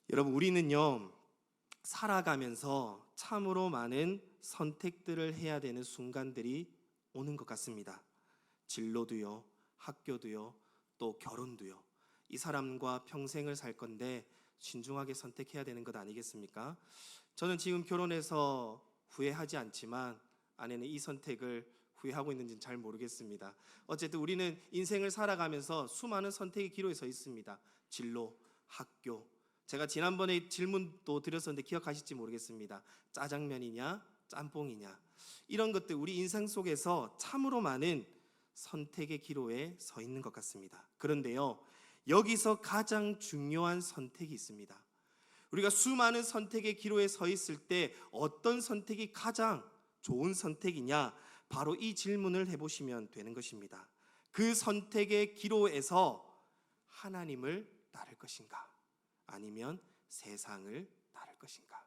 여러분, 우리는요, 살아가면서 참으로 많은 선택들을 해야 되는 순간들이 오는 것 같습니다. 진로도요, 학교도요, 또 결혼도요. 이 사람과 평생을 살 건데 신중하게 선택해야 되는 것 아니겠습니까? 저는 지금 결혼해서 후회하지 않지만 아내는 이 선택을 후회하고 있는지는 잘 모르겠습니다. 어쨌든 우리는 인생을 살아가면서 수많은 선택의 기로에 서 있습니다. 진로, 학교. 제가 지난번에 질문도 드렸었는데 기억하실지 모르겠습니다. 짜장면이냐, 짬뽕이냐. 이런 것들 우리 인생 속에서 참으로 많은 선택의 기로에 서 있는 것 같습니다. 그런데요, 여기서 가장 중요한 선택이 있습니다. 우리가 수많은 선택의 기로에 서 있을 때 어떤 선택이 가장 좋은 선택이냐? 바로 이 질문을 해보시면 되는 것입니다. 그 선택의 기로에서 하나님을 따를 것인가? 아니면 세상을 따를 것인가?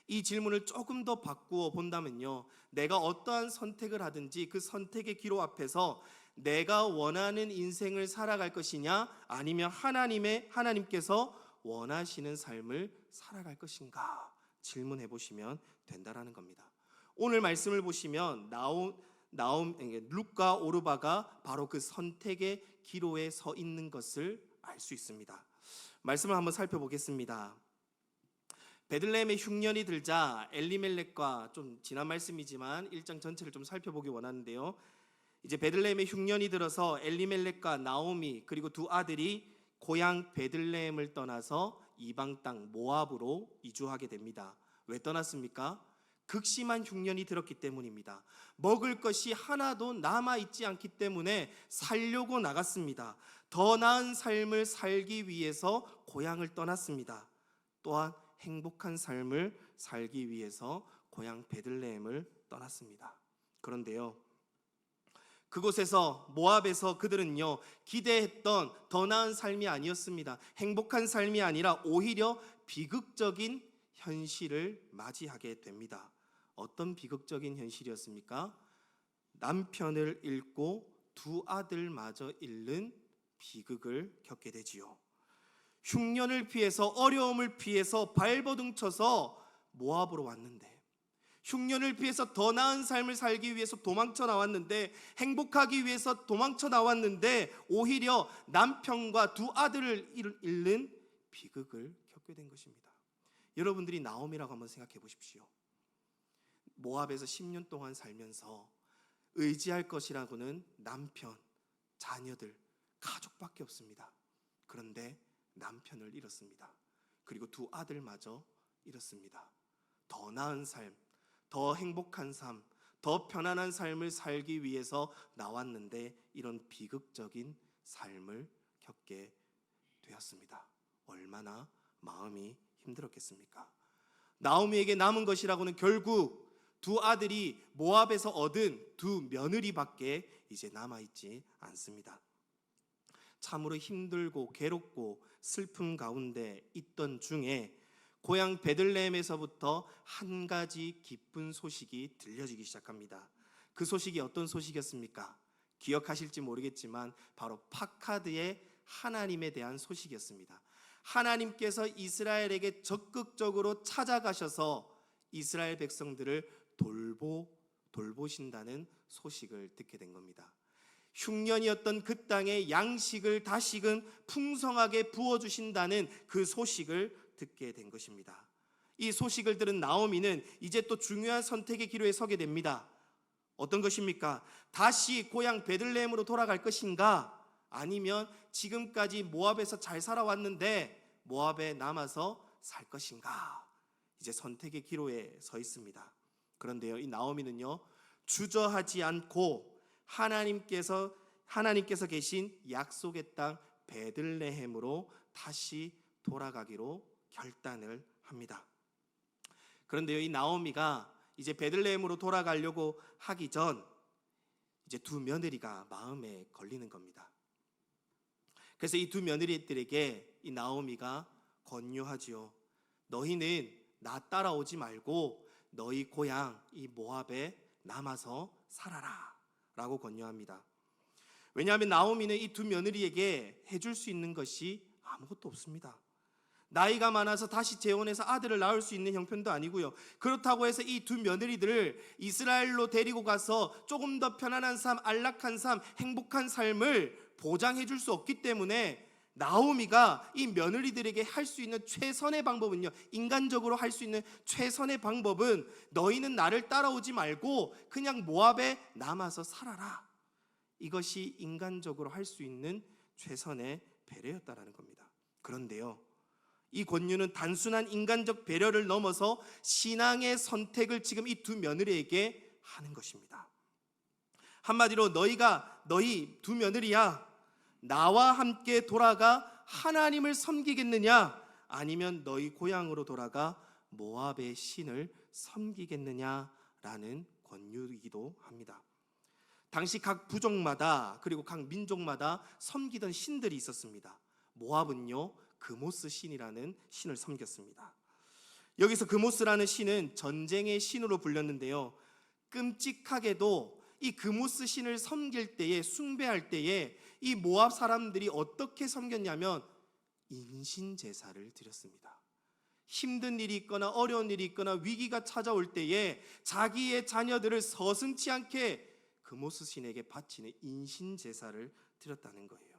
이 질문을 조금 더 바꾸어 본다면요, 내가 어떠한 선택을 하든지 그 선택의 기로 앞에서 내가 원하는 인생을 살아갈 것이냐, 아니면 하나님께서 원하시는 삶을 살아갈 것인가 질문해 보시면 된다라는 겁니다. 오늘 말씀을 보시면 루카 오르바가 바로 그 선택의 기로에 서 있는 것을 알 수 있습니다. 말씀을 한번 살펴보겠습니다. 베들레헴의 흉년이 들자 엘리멜렉과, 좀 지난 말씀이지만 일장 전체를 좀 살펴보기 원하는데요, 이제 베들레헴의 흉년이 들어서 엘리멜렉과 나오미 그리고 두 아들이 고향 베들레헴을 떠나서 이방 땅 모압으로 이주하게 됩니다. 왜 떠났습니까? 극심한 흉년이 들었기 때문입니다. 먹을 것이 하나도 남아있지 않기 때문에 살려고 나갔습니다. 더 나은 삶을 살기 위해서 고향을 떠났습니다. 또한 행복한 삶을 살기 위해서 고향 베들레헴을 떠났습니다. 그런데요, 그곳에서 모압에서 그들은요, 기대했던 더 나은 삶이 아니었습니다. 행복한 삶이 아니라 오히려 비극적인 현실을 맞이하게 됩니다. 어떤 비극적인 현실이었습니까? 남편을 잃고 두 아들마저 잃는 비극을 겪게 되지요. 흉년을 피해서, 어려움을 피해서 발버둥 쳐서 모압으로 왔는데, 흉년을 피해서 더 나은 삶을 살기 위해서 도망쳐 나왔는데, 행복하기 위해서 도망쳐 나왔는데 오히려 남편과 두 아들을 잃는 비극을 겪게 된 것입니다. 여러분들이 나오미라고 한번 생각해 보십시오. 모압에서 10년 동안 살면서 의지할 것이라고는 남편, 자녀들, 가족밖에 없습니다. 그런데 남편을 잃었습니다. 그리고 두 아들마저 잃었습니다. 더 나은 삶, 더 행복한 삶, 더 편안한 삶을 살기 위해서 나왔는데 이런 비극적인 삶을 겪게 되었습니다. 얼마나 마음이 힘들었겠습니까? 나오미에게 남은 것이라고는 결국 두 아들이 모압에서 얻은 두 며느리밖에 이제 남아있지 않습니다. 참으로 힘들고 괴롭고 슬픔 가운데 있던 중에 고향 베들레헴에서부터 한 가지 기쁜 소식이 들려지기 시작합니다. 그 소식이 어떤 소식이었습니까? 기억하실지 모르겠지만 바로 파카드의 하나님에 대한 소식이었습니다. 하나님께서 이스라엘에게 적극적으로 찾아가셔서 이스라엘 백성들을 돌보신다는 소식을 듣게 된 겁니다. 흉년이었던 그 땅에 양식을 다시금 풍성하게 부어주신다는 그 소식을 듣게 된 것입니다. 이 소식을 들은 나오미는 이제 또 중요한 선택의 기로에 서게 됩니다. 어떤 것입니까? 다시 고향 베들레헴으로 돌아갈 것인가? 아니면 지금까지 모압에서 잘 살아왔는데 모압에 남아서 살 것인가? 이제 선택의 기로에 서 있습니다. 그런데요, 이 나오미는요, 주저하지 않고 하나님께서 계신 약속의 땅 베들레헴으로 다시 돌아가기로 결단을 합니다. 그런데요, 이 나오미가 이제 베들레헴으로 돌아가려고 하기 전 이제 두 며느리가 마음에 걸리는 겁니다. 그래서 이 두 며느리들에게 이 나오미가 권유하지요. 너희는 나 따라오지 말고 너희 고향 이 모압에 남아서 살아라 라고 권유합니다. 왜냐하면 나오미는 이 두 며느리에게 해줄 수 있는 것이 아무것도 없습니다. 나이가 많아서 다시 재혼해서 아들을 낳을 수 있는 형편도 아니고요. 그렇다고 해서 이 두 며느리들을 이스라엘로 데리고 가서 조금 더 편안한 삶, 안락한 삶, 행복한 삶을 보장해 줄 수 없기 때문에 나오미가 이 며느리들에게 할 수 있는 최선의 방법은요, 인간적으로 할 수 있는 최선의 방법은 너희는 나를 따라오지 말고 그냥 모압에 남아서 살아라. 이것이 인간적으로 할 수 있는 최선의 배려였다라는 겁니다. 그런데요, 이 권유는 단순한 인간적 배려를 넘어서 신앙의 선택을 지금 이 두 며느리에게 하는 것입니다. 한마디로 너희 두 며느리야, 나와 함께 돌아가 하나님을 섬기겠느냐, 아니면 너희 고향으로 돌아가 모압의 신을 섬기겠느냐라는 권유이기도 합니다. 당시 각 부족마다 그리고 각 민족마다 섬기던 신들이 있었습니다. 모압은요, 그모스 신이라는 신을 섬겼습니다. 여기서 그모스라는 신은 전쟁의 신으로 불렸는데요, 끔찍하게도 이 그모스 신을 섬길 때에, 숭배할 때에 이 모압 사람들이 어떻게 섬겼냐면 인신 제사를 드렸습니다. 힘든 일이 있거나 어려운 일이 있거나 위기가 찾아올 때에 자기의 자녀들을 서슴지 않게 그모스 신에게 바치는 인신 제사를 드렸다는 거예요.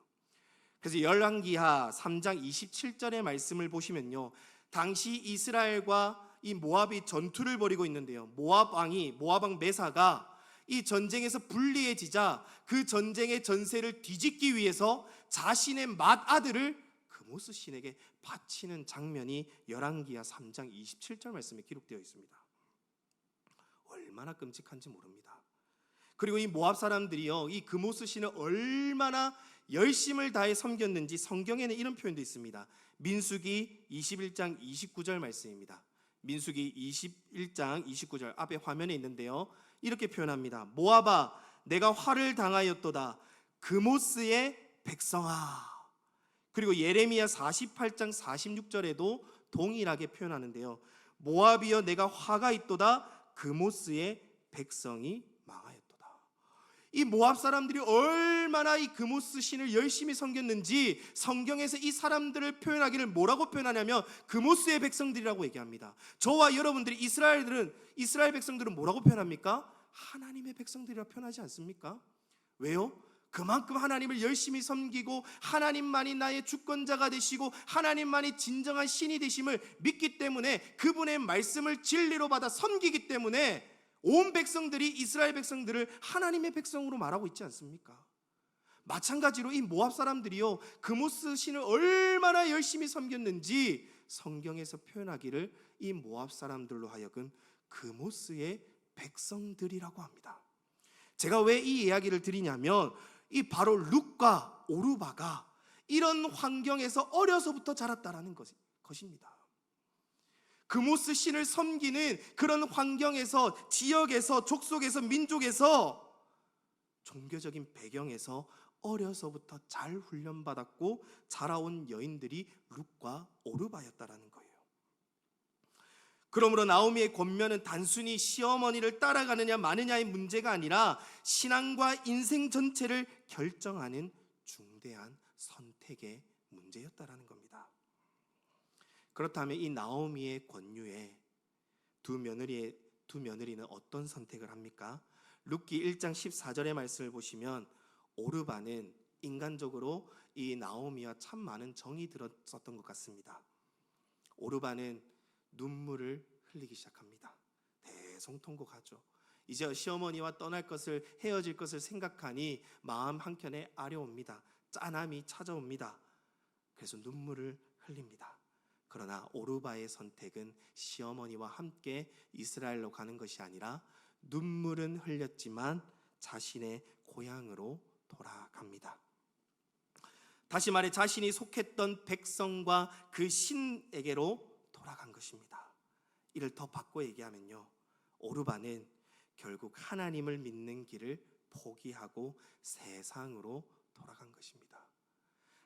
그래서 열왕기하 3장 27절의 말씀을 보시면요, 당시 이스라엘과 이 모압이 전투를 벌이고 있는데요, 모압 왕 메사가 이 전쟁에서 불리해지자 그 전쟁의 전세를 뒤집기 위해서 자신의 맏아들을 그모스 신에게 바치는 장면이 열왕기하 3장 27절 말씀에 기록되어 있습니다. 얼마나 끔찍한지 모릅니다. 그리고 이 모압 사람들이요, 이 그모스 신을 얼마나 열심을 다해 섬겼는지 성경에는 이런 표현도 있습니다. 민수기 21장 29절 말씀입니다. 민수기 21장 29절 앞에 화면에 있는데요, 이렇게 표현합니다. 모압아, 내가 화를 당하였도다, 그모스의 백성아. 그리고 예레미야 48장 46절에도 동일하게 표현하는데요, 모압이여, 내가 화가 있도다, 그모스의 백성이 망하였도다. 이 모압 사람들이 얼마나 이 그모스 신을 열심히 섬겼는지 성경에서 이 사람들을 표현하기를 뭐라고 표현하냐면 그모스의 백성들이라고 얘기합니다. 저와 여러분들이 이스라엘 백성들은 뭐라고 표현합니까? 하나님의 백성들이라고 표현하지 않습니까? 왜요? 그만큼 하나님을 열심히 섬기고 하나님만이 나의 주권자가 되시고 하나님만이 진정한 신이 되심을 믿기 때문에, 그분의 말씀을 진리로 받아 섬기기 때문에 온 백성들이 이스라엘 백성들을 하나님의 백성으로 말하고 있지 않습니까? 마찬가지로 이 모압 사람들이요, 그모스 신을 얼마나 열심히 섬겼는지 성경에서 표현하기를 이 모압 사람들로 하여금 그모스의 백성들이라고 합니다. 제가 왜 이 이야기를 드리냐면, 이 바로 룻과 오르바가 이런 환경에서 어려서부터 자랐다라는 것입니다. 그모스 신을 섬기는 그런 환경에서, 지역에서, 족속에서, 민족에서, 종교적인 배경에서 어려서부터 잘 훈련받았고 자라온 여인들이 룻과 오르바였다라는 거예요. 그러므로 나오미의 권면은 단순히 시어머니를 따라가느냐 마느냐의 문제가 아니라 신앙과 인생 전체를 결정하는 중대한 선택의 문제였다라는 겁니다. 그렇다면 이 나오미의 권유에 두 며느리는 어떤 선택을 합니까? 룻기 1장 14절의 말씀을 보시면 오르바는 인간적으로 이 나오미와 참 많은 정이 들었었던 것 같습니다. 오르바는 눈물을 흘리기 시작합니다. 대성통곡하죠. 이제 시어머니와 떠날 것을, 헤어질 것을 생각하니 마음 한켠에 아려옵니다. 짠함이 찾아옵니다. 그래서 눈물을 흘립니다. 그러나 오르바의 선택은 시어머니와 함께 이스라엘로 가는 것이 아니라 눈물은 흘렸지만 자신의 고향으로 돌아갑니다. 다시 말해 자신이 속했던 백성과 그 신에게로 돌아간 것입니다. 이를 더 바꿔 얘기하면요, 오르바는 결국 하나님을 믿는 길을 포기하고 세상으로 돌아간 것입니다.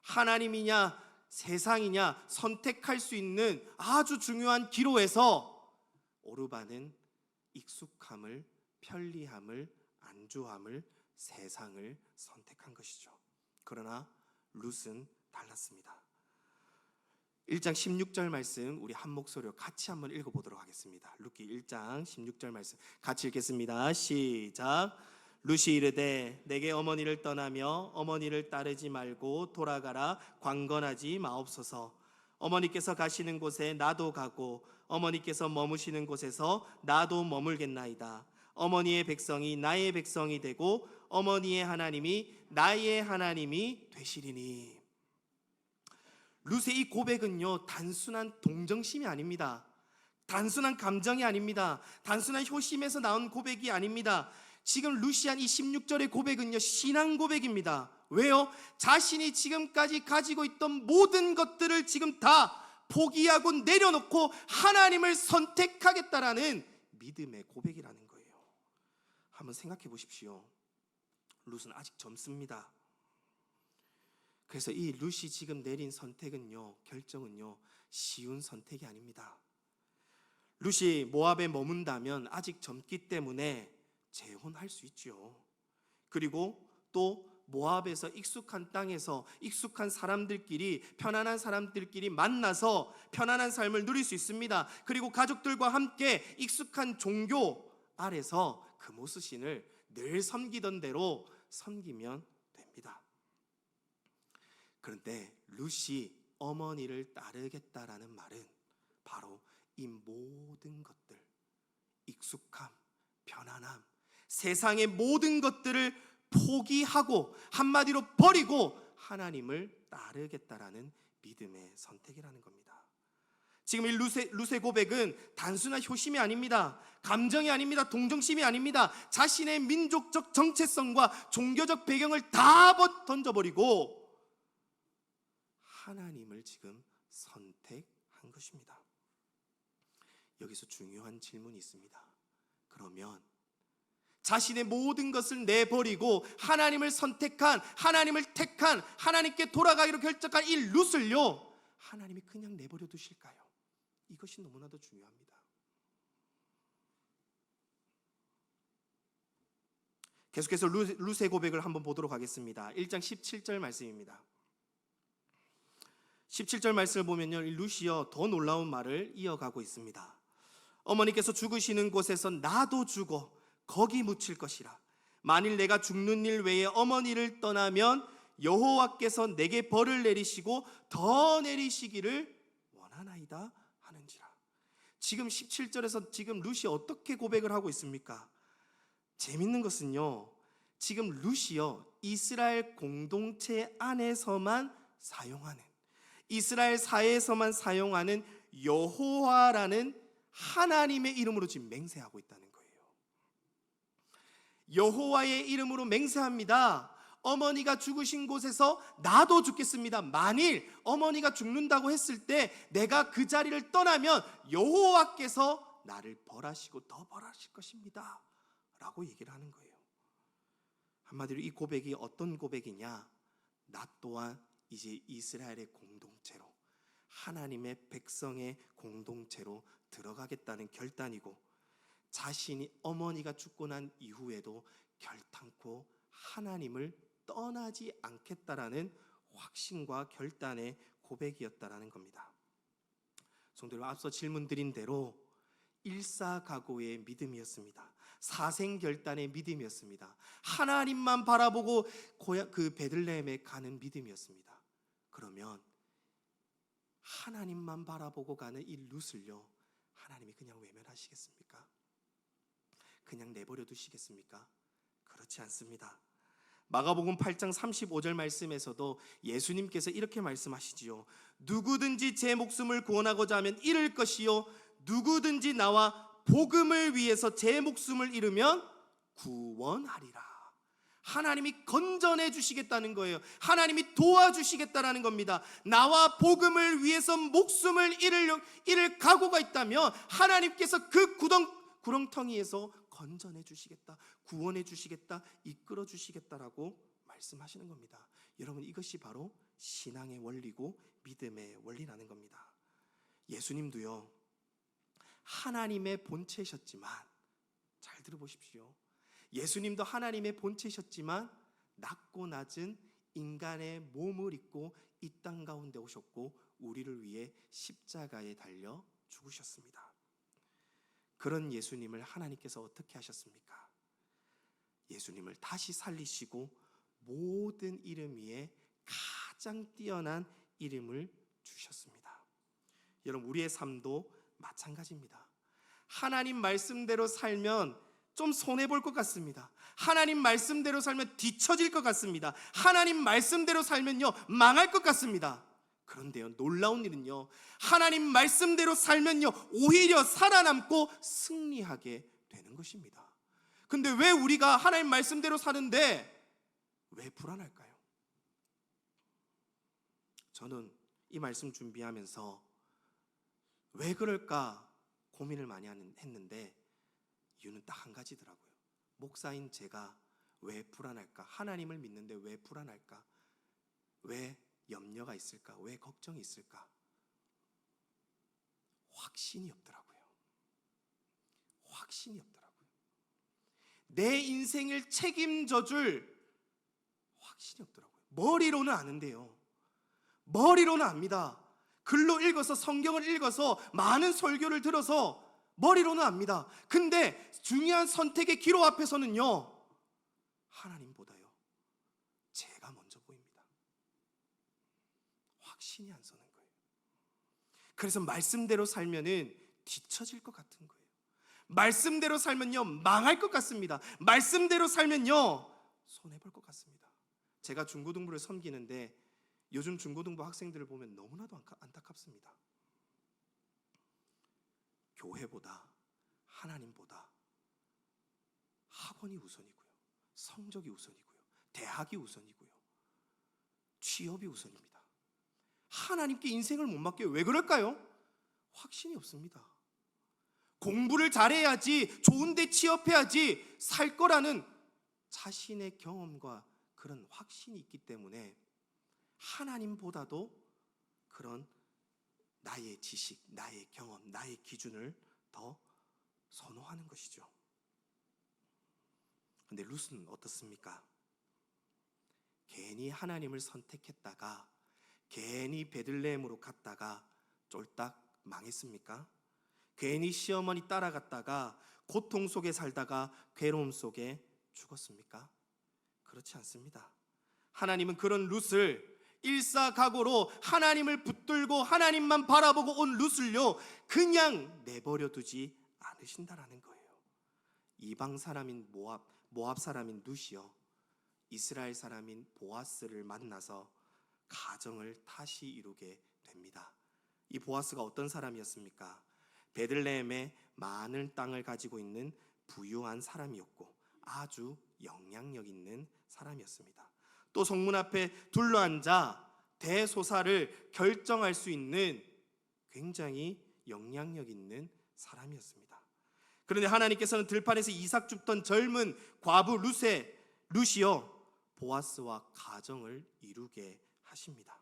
하나님이냐 세상이냐 선택할 수 있는 아주 중요한 기로에서 오르바는 익숙함을, 편리함을, 안주함을, 세상을 선택한 것이죠. 그러나 룻은 달랐습니다. 1장 16절 말씀 우리 한 목소리로 같이 한번 읽어보도록 하겠습니다. 룻기 1장 16절 말씀 같이 읽겠습니다. 시작. 룻이 이르되 내게 어머니를 떠나며 어머니를 따르지 말고 돌아가라 강건하지 마옵소서. 어머니께서 가시는 곳에 나도 가고 어머니께서 머무시는 곳에서 나도 머물겠나이다. 어머니의 백성이 나의 백성이 되고 어머니의 하나님이 나의 하나님이 되시리니. 룻의 이 고백은요, 단순한 동정심이 아닙니다. 단순한 감정이 아닙니다. 단순한 효심에서 나온 고백이 아닙니다. 지금 룻이 한 이 16절의 고백은요, 신앙 고백입니다. 왜요? 자신이 지금까지 가지고 있던 모든 것들을 지금 다 포기하고 내려놓고 하나님을 선택하겠다라는 믿음의 고백이라는 거예요. 한번 생각해 보십시오. 룻은 아직 젊습니다. 그래서 이 룻이 지금 내린 선택은요, 결정은요, 쉬운 선택이 아닙니다. 룻이 모압에 머문다면 아직 젊기 때문에 재혼할 수 있죠. 그리고 또 모압에서 익숙한 땅에서 익숙한 사람들끼리, 편안한 사람들끼리 만나서 편안한 삶을 누릴 수 있습니다. 그리고 가족들과 함께 익숙한 종교 아래서 그모스 신을 늘 섬기던 대로 섬기면 됩니다. 그런데 룻이 어머니를 따르겠다라는 말은 바로 이 모든 것들, 익숙함, 편안함, 세상의 모든 것들을 포기하고 한마디로 버리고 하나님을 따르겠다라는 믿음의 선택이라는 겁니다. 지금 이 룻의 고백은 단순한 효심이 아닙니다. 감정이 아닙니다. 동정심이 아닙니다. 자신의 민족적 정체성과 종교적 배경을 다 던져버리고 하나님을 지금 선택한 것입니다. 여기서 중요한 질문이 있습니다. 그러면 자신의 모든 것을 내버리고 하나님을 선택한, 하나님을 택한, 하나님께 돌아가기로 결정한 이 룻을요, 하나님이 그냥 내버려 두실까요? 이것이 너무나도 중요합니다. 계속해서 룻의 고백을 한번 보도록 하겠습니다. 1장 17절 말씀입니다. 17절 말씀을 보면요, 룻이요 더 놀라운 말을 이어가고 있습니다. 어머니께서 죽으시는 곳에서 나도 죽어 거기 묻힐 것이라. 만일 내가 죽는 일 외에 어머니를 떠나면 여호와께서 내게 벌을 내리시고 더 내리시기를 원하나이다 하는지라. 지금 17절에서 지금 룻이 어떻게 고백을 하고 있습니까? 재밌는 것은요, 지금 룻이요 이스라엘 공동체 안에서만 사용하는, 이스라엘 사회에서만 사용하는 여호와라는 하나님의 이름으로 지금 맹세하고 있다는 거예요. 여호와의 이름으로 맹세합니다. 어머니가 죽으신 곳에서 나도 죽겠습니다. 만일 어머니가 죽는다고 했을 때 내가 그 자리를 떠나면 여호와께서 나를 벌하시고 더 벌하실 것입니다 라고 얘기를 하는 거예요. 한마디로 이 고백이 어떤 고백이냐, 나 또한 이제 이스라엘의 공동체로, 하나님의 백성의 공동체로 들어가겠다는 결단이고, 자신이 어머니가 죽고 난 이후에도 결단코 하나님을 떠나지 않겠다라는 확신과 결단의 고백이었다라는 겁니다. 성도들, 앞서 질문드린 대로 일사각오의 믿음이었습니다. 사생결단의 믿음이었습니다. 하나님만 바라보고 그 베들레헴에 가는 믿음이었습니다. 그러면 하나님만 바라보고 가는 이 룻을요, 하나님이 그냥 외면하시겠습니까? 그냥 내버려 두시겠습니까? 그렇지 않습니다. 마가복음 8장 35절 말씀에서도 예수님께서 이렇게 말씀하시지요. 누구든지 제 목숨을 구원하고자 하면 잃을 것이요, 누구든지 나와 복음을 위해서 제 목숨을 잃으면 구원하리라. 하나님이 건져내 주시겠다는 거예요. 하나님이 도와주시겠다라는 겁니다. 나와 복음을 위해서 목숨을 잃을 각오가 있다면 하나님께서 그 구렁텅이에서 건져내 주시겠다, 구원해 주시겠다, 이끌어 주시겠다라고 말씀하시는 겁니다. 여러분, 이것이 바로 신앙의 원리고 믿음의 원리라는 겁니다. 예수님도요 하나님의 본체셨지만, 잘 들어보십시오, 예수님도 하나님의 본체셨지만 낮고 낮은 인간의 몸을 입고 이 땅 가운데 오셨고 우리를 위해 십자가에 달려 죽으셨습니다. 그런 예수님을 하나님께서 어떻게 하셨습니까? 예수님을 다시 살리시고 모든 이름 위에 가장 뛰어난 이름을 주셨습니다. 여러분, 우리의 삶도 마찬가지입니다. 하나님 말씀대로 살면 좀 손해볼 것 같습니다. 하나님 말씀대로 살면 뒤처질 것 같습니다. 하나님 말씀대로 살면요 망할 것 같습니다. 그런데요, 놀라운 일은요, 하나님 말씀대로 살면요 오히려 살아남고 승리하게 되는 것입니다. 근데 왜 우리가 하나님 말씀대로 사는데 왜 불안할까요? 저는 이 말씀 준비하면서 왜 그럴까 고민을 많이 했는데 이유는 딱 한 가지더라고요. 목사인 제가 왜 불안할까? 하나님을 믿는데 왜 불안할까? 왜 염려가 있을까? 왜 걱정이 있을까? 확신이 없더라고요. 확신이 없더라고요. 내 인생을 책임져 줄 확신이 없더라고요. 머리로는 아는데요. 머리로는 압니다. 글로 읽어서, 성경을 읽어서, 많은 설교를 들어서 머리로는 압니다. 근데 중요한 선택의 기로 앞에서는요, 하나님보다요 제가 먼저 보입니다. 확신이 안 서는 거예요. 그래서 말씀대로 살면은 뒤처질 것 같은 거예요. 말씀대로 살면요 망할 것 같습니다. 말씀대로 살면요 손해볼 것 같습니다. 제가 중고등부를 섬기는데 요즘 중고등부 학생들을 보면 너무나도 안타깝습니다. 교회보다, 하나님보다 학원이 우선이고요, 성적이 우선이고요, 대학이 우선이고요, 취업이 우선입니다. 하나님께 인생을 못 맡겨요. 왜 그럴까요? 확신이 없습니다. 공부를 잘해야지, 좋은 데 취업해야지 살 거라는 자신의 경험과 그런 확신이 있기 때문에 하나님보다도 그런 나의 지식, 나의 경험, 나의 기준을 더 선호하는 것이죠. 그런데 룻은 어떻습니까? 괜히 하나님을 선택했다가, 괜히 베들레헴으로 갔다가 쫄딱 망했습니까? 괜히 시어머니 따라갔다가 고통 속에 살다가 괴로움 속에 죽었습니까? 그렇지 않습니다. 하나님은 그런 룻을 일사각오로 하나님을 붙들고 하나님만 바라보고 온 룻을요 그냥 내버려 두지 않으신다라는 거예요. 이방 사람인 모압 사람인 룻이요 이스라엘 사람인 보아스를 만나서 가정을 다시 이루게 됩니다. 이 보아스가 어떤 사람이었습니까? 베들레헴에 많은 땅을 가지고 있는 부유한 사람이었고 아주 영향력 있는 사람이었습니다. 또 성문 앞에 둘러앉아 대소사를 결정할 수 있는 굉장히 영향력 있는 사람이었습니다. 그런데 하나님께서는 들판에서 이삭 줍던 젊은 과부 룻이요 보아스와 가정을 이루게 하십니다.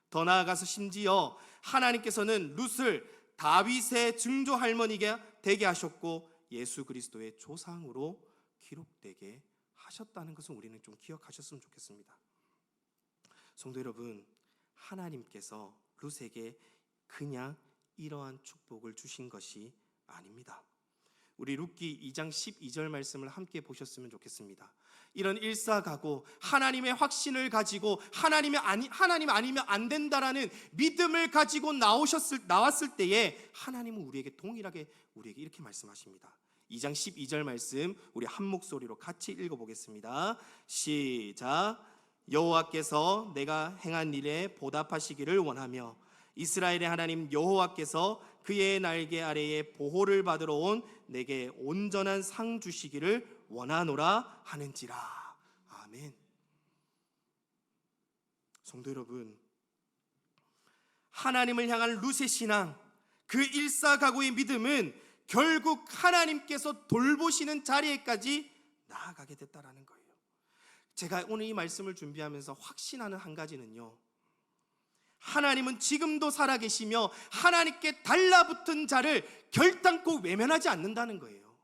더 나아가서 심지어 하나님께서는 룻을 다윗의 증조 할머니가 되게 하셨고 예수 그리스도의 조상으로 기록되게 하셨다는 것은 우리는 좀 기억하셨으면 좋겠습니다. 성도 여러분, 하나님께서 룻에게 그냥 이러한 축복을 주신 것이 아닙니다. 우리 룻기 2장 12절 말씀을 함께 보셨으면 좋겠습니다. 이런 일사각오, 하나님의 확신을 가지고 하나님 아니면 안 된다라는 믿음을 가지고 나왔을 때에 하나님은 우리에게 동일하게 우리에게 이렇게 말씀하십니다. 2장 12절 말씀 우리 한 목소리로 같이 읽어보겠습니다. 시작. 여호와께서 내가 행한 일에 보답하시기를 원하며 이스라엘의 하나님 여호와께서 그의 날개 아래에 보호를 받으러 온 내게 온전한 상 주시기를 원하노라 하는지라. 아멘. 성도 여러분, 하나님을 향한 룻의 신앙, 그 일사각오의 믿음은 결국 하나님께서 돌보시는 자리에까지 나아가게 됐다라는 거예요. 제가 오늘 이 말씀을 준비하면서 확신하는 한 가지는요, 하나님은 지금도 살아계시며 하나님께 달라붙은 자를 결단코 외면하지 않는다는 거예요.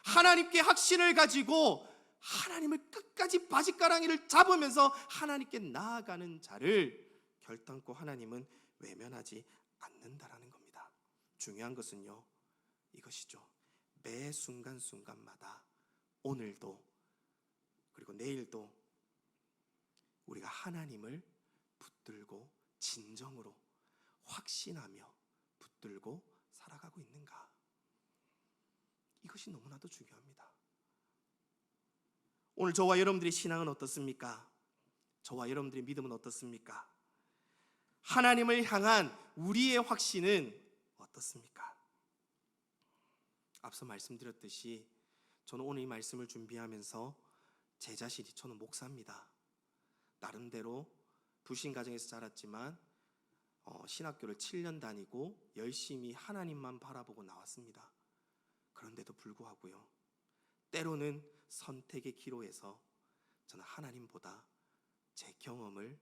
하나님께 확신을 가지고 하나님을 끝까지 바짓가랑이를 잡으면서 하나님께 나아가는 자를 결단코 하나님은 외면하지 않는다라는 겁니다. 중요한 것은요, 이것이죠. 매 순간순간마다 오늘도 그리고 내일도 우리가 하나님을 붙들고 진정으로 확신하며 붙들고 살아가고 있는가? 이것이 너무나도 중요합니다. 오늘 저와 여러분들의 신앙은 어떻습니까? 저와 여러분들의 믿음은 어떻습니까? 하나님을 향한 우리의 확신은 어떻습니까? 앞서 말씀드렸듯이 저는 오늘 이 말씀을 준비하면서 제 자신이, 저는 목사입니다. 나름대로 불신 가정에서 자랐지만 신학교를 7년 다니고 열심히 하나님만 바라보고 나왔습니다. 그런데도 불구하고요, 때로는 선택의 기로에서 저는 하나님보다 제 경험을,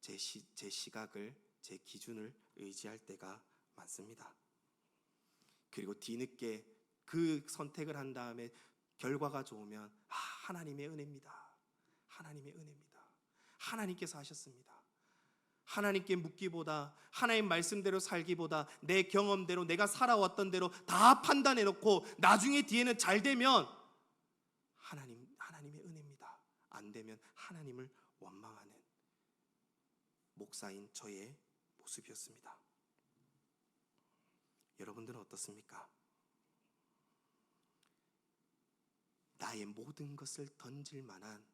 제 시각을, 제 기준을 의지할 때가 많습니다. 그리고 뒤늦게 그 선택을 한 다음에 결과가 좋으면 하나님의 은혜입니다. 하나님의 은혜입니다. 하나님께서 하셨습니다. 하나님께 묻기보다, 하나님 말씀대로 살기보다 내 경험대로, 내가 살아왔던 대로 다 판단해 놓고 나중에 뒤에는 잘 되면 하나님의 은혜입니다. 안 되면 하나님을 원망하는 목사인 저의 모습이었습니다. 여러분들은 어떻습니까? 나의 모든 것을 던질 만한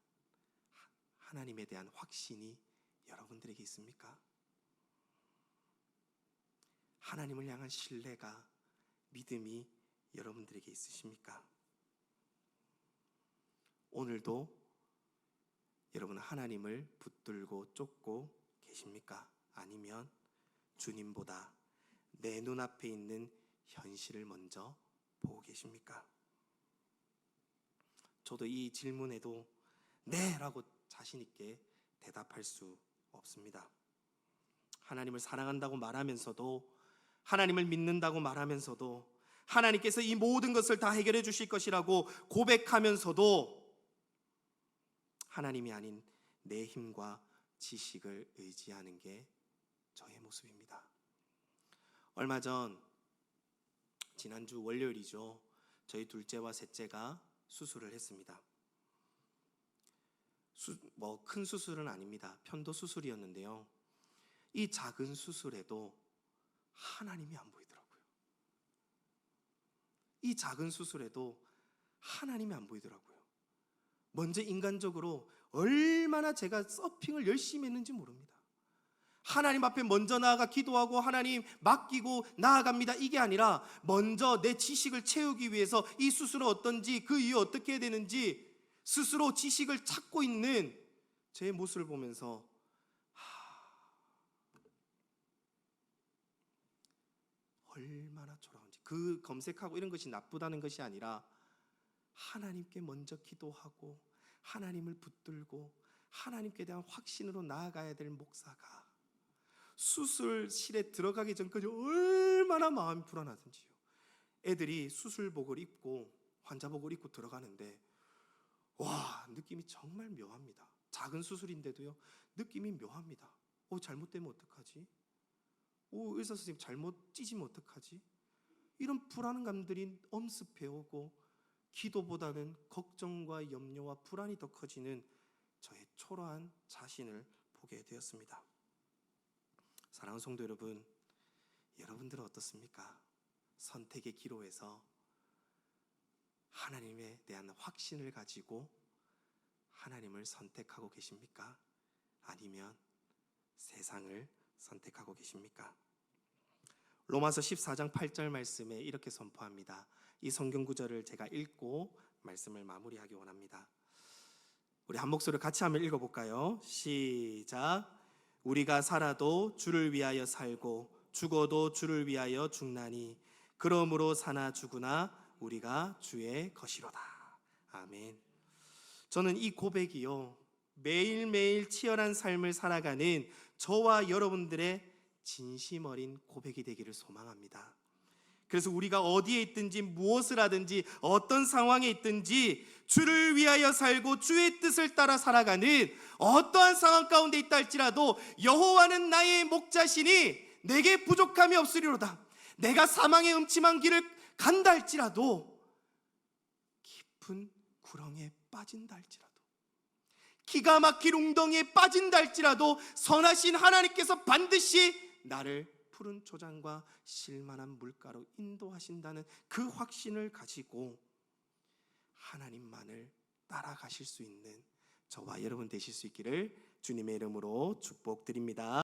하나님에 대한 확신이 여러분들에게 있습니까? 하나님을 향한 신뢰가, 믿음이 여러분들에게 있으십니까? 오늘도 여러분은 하나님을 붙들고 쫓고 계십니까? 아니면 주님보다 내 눈앞에 있는 현실을 먼저 보고 계십니까? 저도 이 질문에도 네 라고 자신 있게 대답할 수 없습니다. 하나님을 사랑한다고 말하면서도, 하나님을 믿는다고 말하면서도, 하나님께서 이 모든 것을 다 해결해 주실 것이라고 고백하면서도 하나님이 아닌 내 힘과 지식을 의지하는 게 저의 모습입니다. 얼마 전, 지난주 월요일이죠, 저희 둘째와 셋째가 수술을 했습니다. 큰 수술은 아닙니다. 편도 수술이었는데요, 이 작은 수술에도 하나님이 안 보이더라고요. 이 작은 수술에도 하나님이 안 보이더라고요. 먼저 인간적으로 얼마나 제가 서핑을 열심히 했는지 모릅니다. 하나님 앞에 먼저 나아가 기도하고 하나님 맡기고 나아갑니다. 이게 아니라 먼저 내 지식을 채우기 위해서 이 수술은 어떤지, 그 이후 어떻게 해야 되는지 스스로 지식을 찾고 있는 제 모습을 보면서 얼마나 초라한지. 그 검색하고 이런 것이 나쁘다는 것이 아니라 하나님께 먼저 기도하고 하나님을 붙들고 하나님께 대한 확신으로 나아가야 될 목사가 수술실에 들어가기 전까지 얼마나 마음이 불안하든지요. 애들이 수술복을 입고, 환자복을 입고 들어가는데 느낌이 정말 묘합니다. 작은 수술인데도요, 느낌이 묘합니다. 잘못되면 어떡하지? 의사 선생님 잘못 찢으면 어떡하지? 이런 불안감들이 엄습해 오고 기도보다는 걱정과 염려와 불안이 더 커지는 저의 초라한 자신을 보게 되었습니다. 사랑하는 성도 여러분, 여러분들은 어떻습니까? 선택의 기로에서 하나님에 대한 확신을 가지고 하나님을 선택하고 계십니까? 아니면 세상을 선택하고 계십니까? 로마서 14장 8절 말씀에 이렇게 선포합니다. 이 성경 구절을 제가 읽고 말씀을 마무리하기 원합니다. 우리 한 목소리로 같이 한번 읽어볼까요? 시작. 우리가 살아도 주를 위하여 살고 죽어도 주를 위하여 죽나니 그러므로 사나 죽으나 우리가 주의 것이로다. 아멘. 저는 이 고백이요, 매일매일 치열한 삶을 살아가는 저와 여러분들의 진심 어린 고백이 되기를 소망합니다. 그래서 우리가 어디에 있든지 무엇을 하든지 어떤 상황에 있든지 주를 위하여 살고 주의 뜻을 따라 살아가는 어떠한 상황 가운데 있다 할지라도 여호와는 나의 목자시니 내게 부족함이 없으리로다. 내가 사망의 음침한 길을 간다 할지라도 깊은 구렁에 빠진다 할지라도 기가 막힐 웅덩이에 빠진다 할지라도 선하신 하나님께서 반드시 나를 푸른 초장과 실만한 물가로 인도하신다는 그 확신을 가지고 하나님만을 따라가실 수 있는 저와 여러분 되실 수 있기를 주님의 이름으로 축복드립니다.